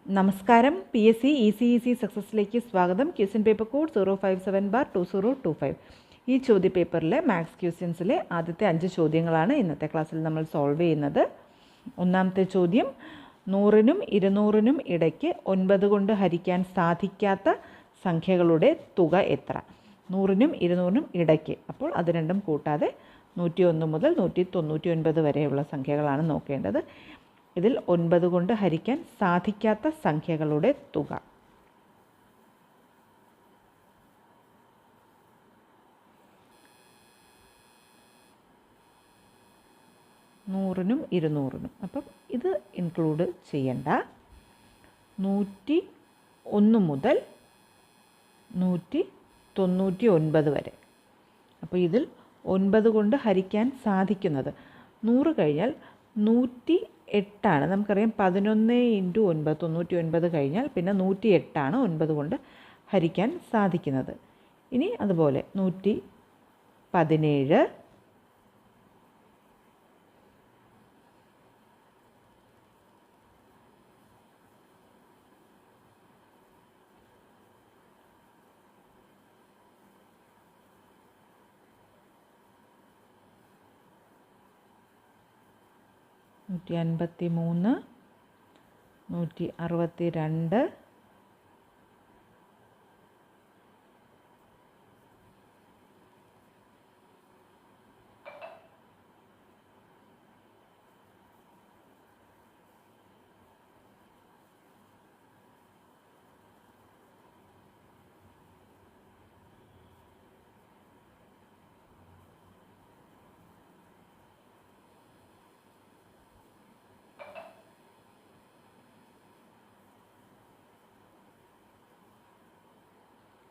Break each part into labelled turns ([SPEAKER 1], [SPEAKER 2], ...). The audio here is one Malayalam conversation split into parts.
[SPEAKER 1] നമസ്കാരം. PSC ECEC സക്സസ്സിലേക്ക് സ്വാഗതം. Question paper code 057/2025. ഈ ചോദ്യ പേപ്പറിലെ മാത്സ് ക്വസ്റ്റ്യൻസിലെ ആദ്യത്തെ 5 ചോദ്യങ്ങളാണ് ഇന്നത്തെ ക്ലാസ്സിൽ നമ്മൾ സോൾവ് ചെയ്യുന്നത്. ഒന്നാമത്തെ ചോദ്യം, 100നും 200നും ഇടയ്ക്ക് 9 കൊണ്ട് ഹരിക്കാൻ സാധിക്കാത്ത സംഖ്യകളുടെ തുക എത്ര? 100നും 200നും ഇടയ്ക്ക്, അപ്പോൾ അത് രണ്ടും കൂട്ടാതെ 101 മുതൽ 199 വരെയുള്ള സംഖ്യകളാണ് നോക്കേണ്ടത്. ഇതിൽ 9 കൊണ്ട് ഹരിക്കാൻ സാധിക്കാത്ത സംഖ്യകളുടെ തുക. നൂറിനും 200നും. അപ്പം ഇത് ഇൻക്ലൂഡ് ചെയ്യണ്ട. 101 മുതൽ 199 വരെ. അപ്പോൾ ഇതിൽ 9 കൊണ്ട് ഹരിക്കാൻ സാധിക്കുന്നത് 100 കഴിഞ്ഞാൽ 108 നമുക്കറിയാം. 11 × 9 99 കഴിഞ്ഞാൽ പിന്നെ 108 9 കൊണ്ട് ഹരിക്കാൻ സാധിക്കുന്നത്. ഇനി അതുപോലെ 117, 153, 162,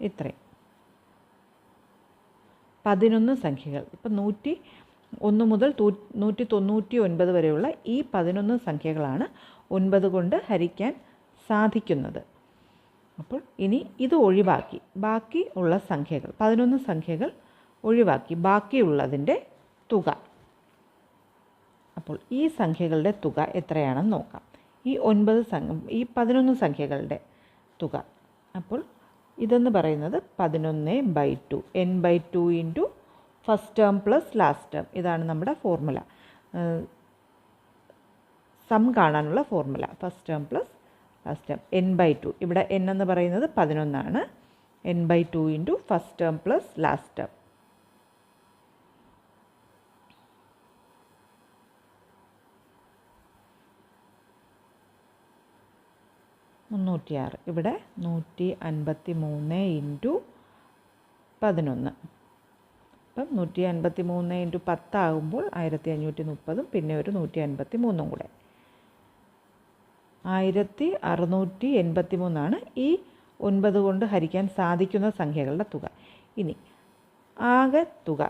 [SPEAKER 1] ഇത്രയും 11 സംഖ്യകൾ. ഇപ്പം 101 മുതൽ 199 വരെയുള്ള ഈ 11 സംഖ്യകളാണ് 9 കൊണ്ട് ഹരിക്കാൻ സാധിക്കുന്നത്. അപ്പോൾ ഇനി ഇത് ഒഴിവാക്കി ബാക്കി ഉള്ള സംഖ്യകൾ, 11 സംഖ്യകൾ ഒഴിവാക്കി ബാക്കിയുള്ളതിൻ്റെ തുക. അപ്പോൾ ഈ സംഖ്യകളുടെ തുക എത്രയാണെന്ന് നോക്കാം. ഈ 11 സംഖ്യകളുടെ തുക. അപ്പോൾ ഇതെന്ന് പറയുന്നത് 11/2, n/2 into first term plus last term. ഇതാണ് നമ്മുടെ ഫോർമുല, സം കാണാനുള്ള formula. First term plus last term n/2. ഇവിടെ n എന്ന് പറയുന്നത് 11, n/2 into first term plus last term. ഇവിടെ 153 ഇൻറ്റു 11. അപ്പം 153 ഇൻറ്റു 10 ആകുമ്പോൾ 1530, പിന്നെ ഒരു 153 കൂടെ 1683 ഈ 9 കൊണ്ട് ഹരിക്കാൻ സാധിക്കുന്ന സംഖ്യകളുടെ തുക. ഇനി ആകെ തുക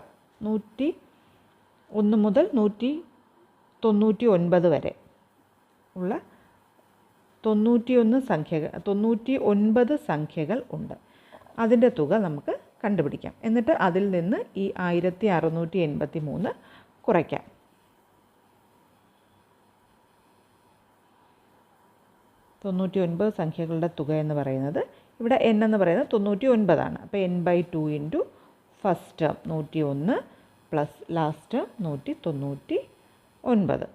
[SPEAKER 1] 101 മുതൽ 199 വരെ ഉള്ള 99 സംഖ്യകൾ ഉണ്ട്. അതിൻ്റെ തുക നമുക്ക് കണ്ടുപിടിക്കാം. എന്നിട്ട് അതിൽ നിന്ന് ഈ 1683 കുറയ്ക്കാം. സംഖ്യകളുടെ തുക എന്ന് പറയുന്നത്, ഇവിടെ n എന്ന് പറയുന്നത് 99. അപ്പോൾ n/2 into first term 101 plus last term 199.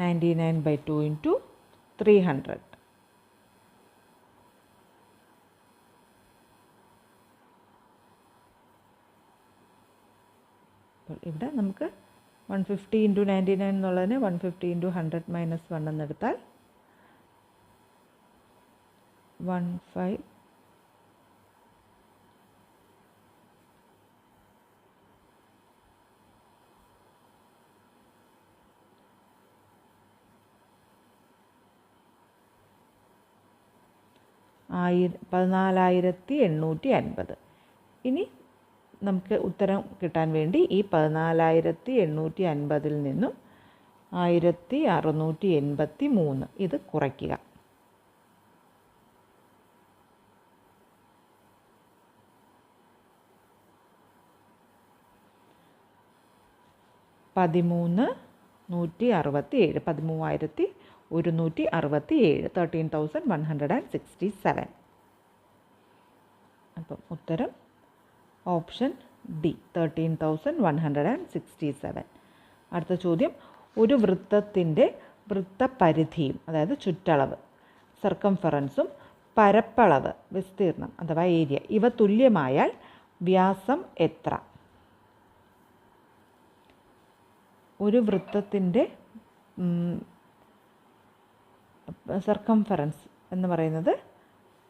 [SPEAKER 1] 99/2 into 300. അപ്പോൾ ഇവിടെ നമുക്ക് 150 ഇൻറ്റു 99 എന്നുള്ളതിന് 150 ഇൻറ്റു 100 മൈനസ് 1 എന്നെടുത്താൽ 15. $14,850. ഇനി നമുക്ക് ഉത്തരം കിട്ടാൻ വേണ്ടി ഈ 14,850 നിന്നും 1683 ഇത് കുറയ്ക്കുക. 13,167, 167 13,167. അപ്പം ഉത്തരം ഓപ്ഷൻ ഡി 13,167. അടുത്ത ചോദ്യം, ഒരു വൃത്തത്തിൻ്റെ വൃത്തപരിധിയും അതായത് ചുറ്റളവ് സർക്കംഫറൻസും പരപ്പളവ് വിസ്തീർണം അഥവാ ഏരിയ ഇവ തുല്യമായാൽ വ്യാസം എത്ര? ഒരു വൃത്തത്തിൻ്റെ സർക്കംഫറൻസ് എന്ന് പറയുന്നത്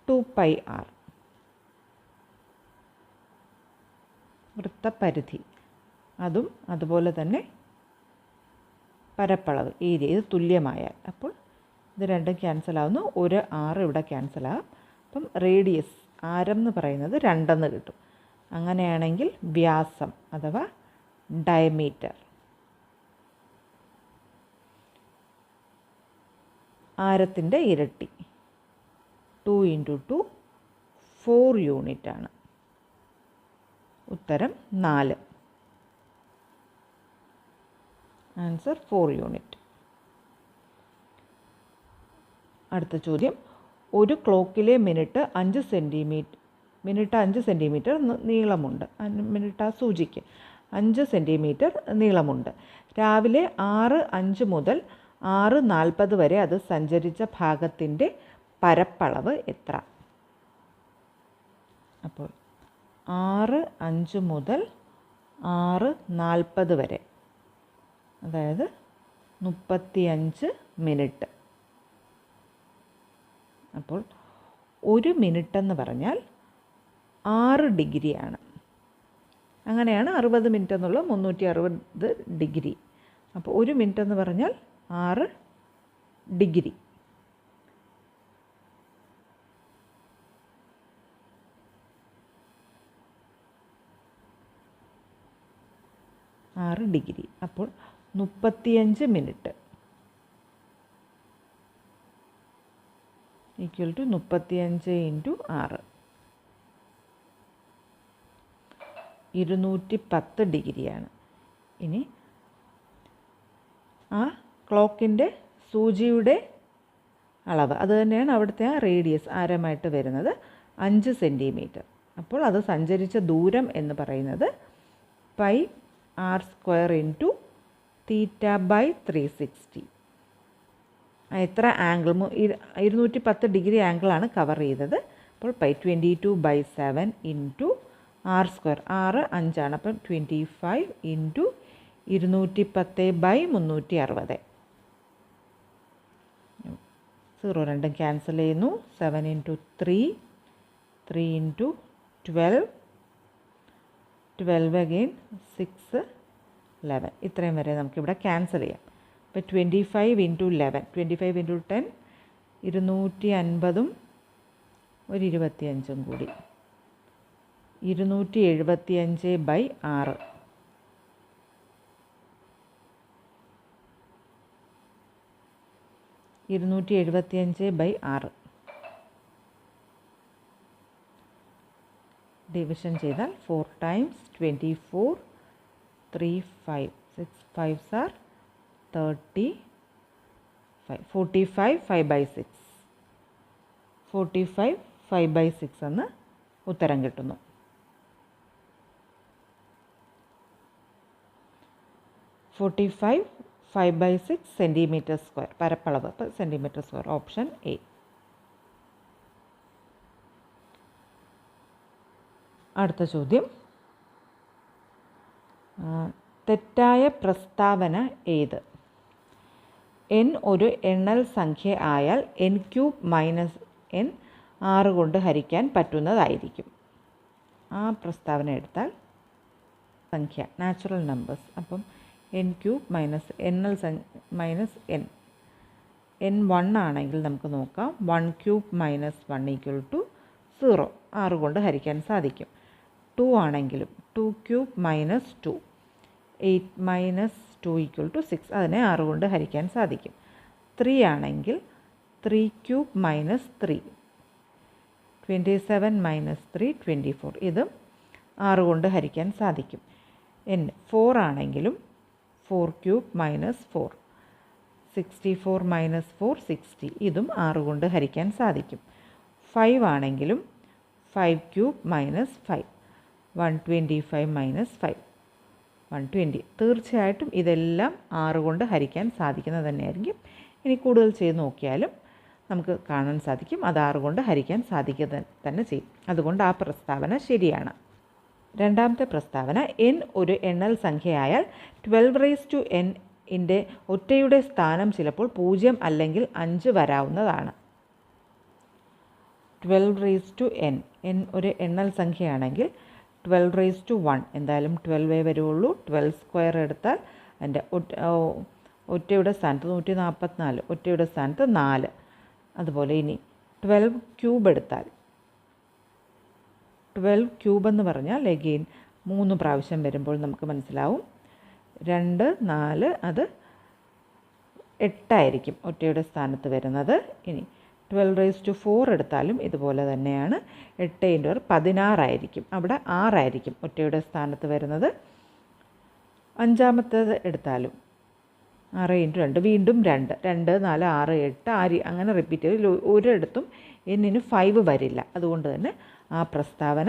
[SPEAKER 1] 2πr. വൃത്തപരിധി അതും അതുപോലെ തന്നെ പരപ്പളവ് ഏരിയ ഇത് തുല്യമായാൽ, അപ്പോൾ ഇത് രണ്ടും ക്യാൻസലാവുന്നു. ഒരു r ഇവിടെ ക്യാൻസലാകും. അപ്പം റേഡിയസ് ആരം എന്ന് പറയുന്നത് 2 കിട്ടും. അങ്ങനെയാണെങ്കിൽ വ്യാസം അഥവാ ഡയമീറ്റർ ആരത്തിൻ്റെ ഇരട്ടി 2 × 2 4 യൂണിറ്റാണ്. ഉത്തരം 4. Answer 4 unit. അടുത്ത ചോദ്യം, ഒരു ക്ലോക്കിലെ മിനിറ്റ് 5 സെൻറ്റിമീറ്റർ നീളമുണ്ട്. മിനിറ്റ് ആ സൂചിക്ക് 5 സെൻറ്റിമീറ്റർ നീളമുണ്ട്. രാവിലെ 6:05 മുതൽ 6:40 വരെ അത് സഞ്ചരിച്ച ഭാഗത്തിൻ്റെ പരപ്പളവ് എത്ര? അപ്പോൾ 6:05 മുതൽ 6:40 വരെ, അതായത് 35 മിനിറ്റ്. അപ്പോൾ 1 മിനിറ്റ് എന്ന് പറഞ്ഞാൽ 6 ഡിഗ്രിയാണ്. അങ്ങനെയാണ് 60 മിനിറ്റ് എന്നുള്ള 360 ഡിഗ്രി. അപ്പോൾ 1 മിനിറ്റ് എന്ന് പറഞ്ഞാൽ 6 ഡിഗ്രി. അപ്പോൾ 35 മിനിറ്റ് ഈക്വൽ ടു 35 × 6 210 ഡിഗ്രിയാണ്. ഇനി ആ ക്ലോക്കിൻ്റെ സൂചിയുടെ അളവ് അത് തന്നെയാണ് അവിടുത്തെ ആ റേഡിയസ് ആരമായിട്ട് വരുന്നത് 5 സെൻറ്റിമീറ്റർ. അപ്പോൾ അത് സഞ്ചരിച്ച ദൂരം എന്ന് പറയുന്നത് πr² × θ/360. എത്ര ആംഗിൾ 210 ഡിഗ്രി ആംഗിളാണ് കവർ ചെയ്തത്. അപ്പോൾ π22/7 × r². 5 അപ്പം 25 × 210/360. 0 രണ്ടും ക്യാൻസൽ ചെയ്യുന്നു. 7 × 3 3 × 12 12 again 6 11. ഇത്രയും വരെ നമുക്കിവിടെ ക്യാൻസൽ ചെയ്യാം. അപ്പോൾ 25 × 11 25 × 10 250 ഒരു 25 കൂടി 275/6. ഡിവിഷൻ ചെയ്താൽ 4 times 24 3 5 6 5s are 35 45 5/6 45 5/6 എന്ന് ഉത്തരം കിട്ടുന്നു. (45 5/6 സെൻറ്റിമീറ്റർ സ്ക്വയർ പരപ്പളവ് സെൻറ്റിമീറ്റർ സ്ക്വയർ. Option A. അടുത്ത ചോദ്യം, തെറ്റായ പ്രസ്താവന ഏത്? n ഒരു എണ്ണൽ സംഖ്യ ആയാൽ n³ - n 6 കൊണ്ട് ഹരിക്കാൻ പറ്റുന്നതായിരിക്കും. ആ പ്രസ്താവന എടുത്താൽ സംഖ്യ നാച്ചുറൽ നമ്പേഴ്സ്. അപ്പം n³ - എണ്ണൽ n n 1 ആണെങ്കിൽ നമുക്ക് നോക്കാം 1³ - 1 = 0. 6 കൊണ്ട് ഹരിക്കാൻ സാധിക്കും. 2 ആണെങ്കിലും 2³ - 2 8 - 2 = 6. അതിനെ 6 കൊണ്ട് ഹരിക്കാൻ സാധിക്കും. 3 ആണെങ്കിൽ 3³ - 3 27 - 3 24. ഇതും 6 കൊണ്ട് ഹരിക്കാൻ സാധിക്കും. 4 ആണെങ്കിലും 4³ - 4 64 മൈനസ് 4 60. ഇതും 6 കൊണ്ട് ഹരിക്കാൻ സാധിക്കും. 5 ആണെങ്കിലും 5 ക്യൂബ് മൈനസ് 5 125 മൈനസ് 5 120. തീർച്ചയായിട്ടും ഇതെല്ലാം 6 കൊണ്ട് ഹരിക്കാൻ സാധിക്കുന്നത് തന്നെയായിരിക്കും. ഇനി കൂടുതൽ ചെയ്ത് നോക്കിയാലും നമുക്ക് കാണാൻ സാധിക്കും അത് 6 കൊണ്ട് ഹരിക്കാൻ സാധിക്കുക തന്നെ ചെയ്യും. അതുകൊണ്ട് ആ പ്രസ്താവന ശരിയാണ്. രണ്ടാമത്തെ പ്രസ്താവന, n ഒരു എണ്ണൽ സംഖ്യയായാൽ 12n ൻ്റെ ഒറ്റയുടെ സ്ഥാനം ചിലപ്പോൾ 0 അല്ലെങ്കിൽ 5 വരാവുന്നതാണ്. 12n n ഒരു എണ്ണൽ സംഖ്യയാണെങ്കിൽ 12:1 എന്തായാലും 12 വരുള്ളൂ. 12 സ്ക്വയർ എടുത്താൽ അതിൻ്റെ ഒറ്റയുടെ സ്ഥാനത്ത് 144, ഒറ്റയുടെ സ്ഥാനത്ത് 4. അതുപോലെ ഇനി 12 ക്യൂബ് എടുത്താൽ 12 ക്യൂബ് എന്ന് പറഞ്ഞാൽ എഗെയിൻ 3 പ്രാവശ്യം വരുമ്പോൾ നമുക്ക് മനസ്സിലാവും 2 4 അത് 8 ആയിരിക്കും ഒറ്റയുടെ സ്ഥാനത്ത് വരുന്നത്. ഇനി 12⁴ എടുത്താലും ഇതുപോലെ തന്നെയാണ്. 8 × 16 ആയിരിക്കും, അവിടെ 6 ആയിരിക്കും ഒറ്റയുടെ സ്ഥാനത്ത് വരുന്നത്. അഞ്ചാമത്തേത് എടുത്താലും 6 × 2 വീണ്ടും 2 2 4 6 8 അങ്ങനെ റിപ്പീറ്റ് ചെയ്ത് ഒരിടത്തും എന്നിന് 5 വരില്ല. അതുകൊണ്ട് തന്നെ ആ പ്രസ്താവന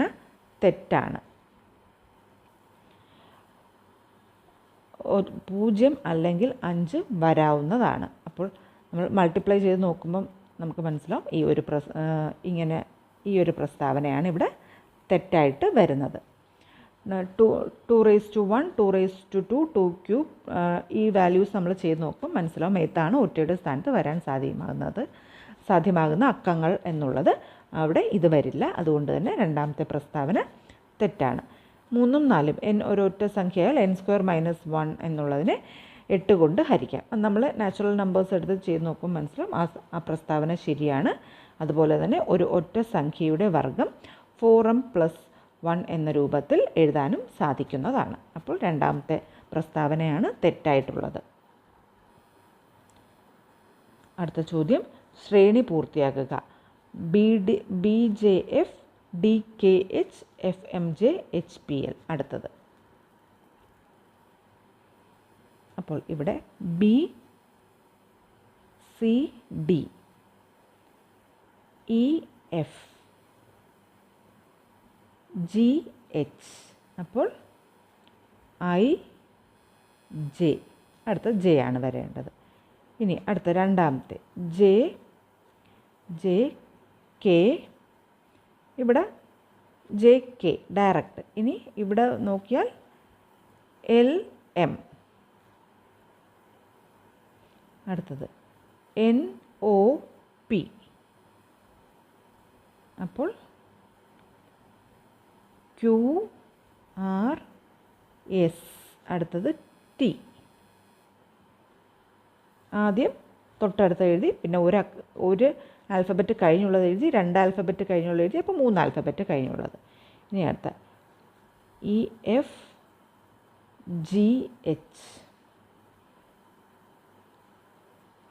[SPEAKER 1] തെറ്റാണ്. 0 അല്ലെങ്കിൽ 5 വരാവുന്നതാണ്. അപ്പോൾ നമ്മൾ മൾട്ടിപ്ലൈ ചെയ്ത് നോക്കുമ്പം നമുക്ക് മനസ്സിലാവും ഈ ഒരു പ്രസ്താവനയാണ് ഇവിടെ തെറ്റായിട്ട് വരുന്നത്. 2⁴1 2⁴2 2 ക്യൂബ് ഈ വാല്യൂസ് നമ്മൾ ചെയ്ത് നോക്കുമ്പോൾ മനസ്സിലാവും ഏതാണ് ഒറ്റയുടെ സ്ഥാനത്ത് വരാൻ സാധ്യമാകുന്ന അക്കങ്ങൾ എന്നുള്ളത്. അവിടെ ഇത് വരില്ല. അതുകൊണ്ട് തന്നെ രണ്ടാമത്തെ പ്രസ്താവന തെറ്റാണ്. 3ഉം 4ഉം n ഒരൊറ്റ സംഖ്യയാൽ n² - 1 എന്നുള്ളതിനെ 8 കൊണ്ട് ഹരിക്കാം. നമ്മൾ നാച്ചുറൽ നമ്പേഴ്സ് എടുത്ത് ചെയ്ത് നോക്കുമ്പോൾ മനസ്സിലാവും ആ പ്രസ്താവന ശരിയാണ്. അതുപോലെ തന്നെ ഒരു ഒറ്റ സംഖ്യയുടെ വർഗ്ഗം 4m + 1 എന്ന രൂപത്തിൽ എഴുതാനും സാധിക്കുന്നതാണ്. അപ്പോൾ രണ്ടാമത്തെ പ്രസ്താവനയാണ് തെറ്റായിട്ടുള്ളത്. അടുത്ത ചോദ്യം, ശ്രേണി പൂർത്തിയാക്കുക. BJF DKH FMJ HPL. അടുത്തത് അപ്പോൾ ഇവിടെ BCD EF GH അപ്പോൾ IJ അടുത്ത J ആണ് വരേണ്ടത്. ഇനി അടുത്ത രണ്ടാമത്തെ JK ഇവിടെ JK ഡയറക്റ്റ്. ഇനി ഇവിടെ നോക്കിയാൽ LM അടുത്തത് NOP അപ്പോൾ QRS അടുത്തത് T. ആദ്യം തൊട്ടടുത്ത് എഴുതി, പിന്നെ ഒരു ആൽഫബറ്റ് കഴിഞ്ഞുള്ളത് എഴുതി, 2 ആൽഫബറ്റ് കഴിഞ്ഞുള്ളത് എഴുതി, അപ്പോൾ 3 ആൽഫബറ്റ് കഴിഞ്ഞുള്ളത്. ഇനി അടുത്ത EFGH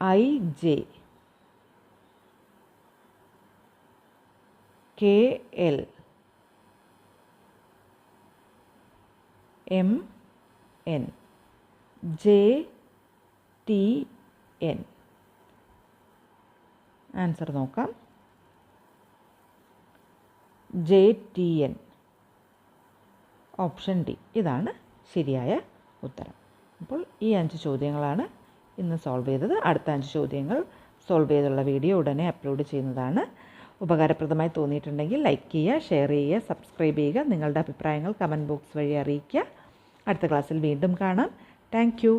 [SPEAKER 1] IJ KL MN JTN. Answer നോക്കാം. JTN ഓപ്ഷൻ ഡി ഇതാണ് ശരിയായ ഉത്തരം. അപ്പോൾ ഈ 5 ചോദ്യങ്ങളാണ് ഇന്ന് സോൾവ് ചെയ്തത്. അടുത്ത 5 ചോദ്യങ്ങൾ സോൾവ് ചെയ്തുള്ള വീഡിയോ ഉടനെ അപ്ലോഡ് ചെയ്യുന്നതാണ്. ഉപകാരപ്രദമായി തോന്നിയിട്ടുണ്ടെങ്കിൽ ലൈക്ക് ചെയ്യുക, ഷെയർ ചെയ്യുക, സബ്സ്ക്രൈബ് ചെയ്യുക. നിങ്ങളുടെ അഭിപ്രായങ്ങൾ കമൻറ്റ് ബോക്സ് വഴി അറിയിക്കുക. അടുത്ത ക്ലാസ്സിൽ വീണ്ടും കാണാം. Thank you.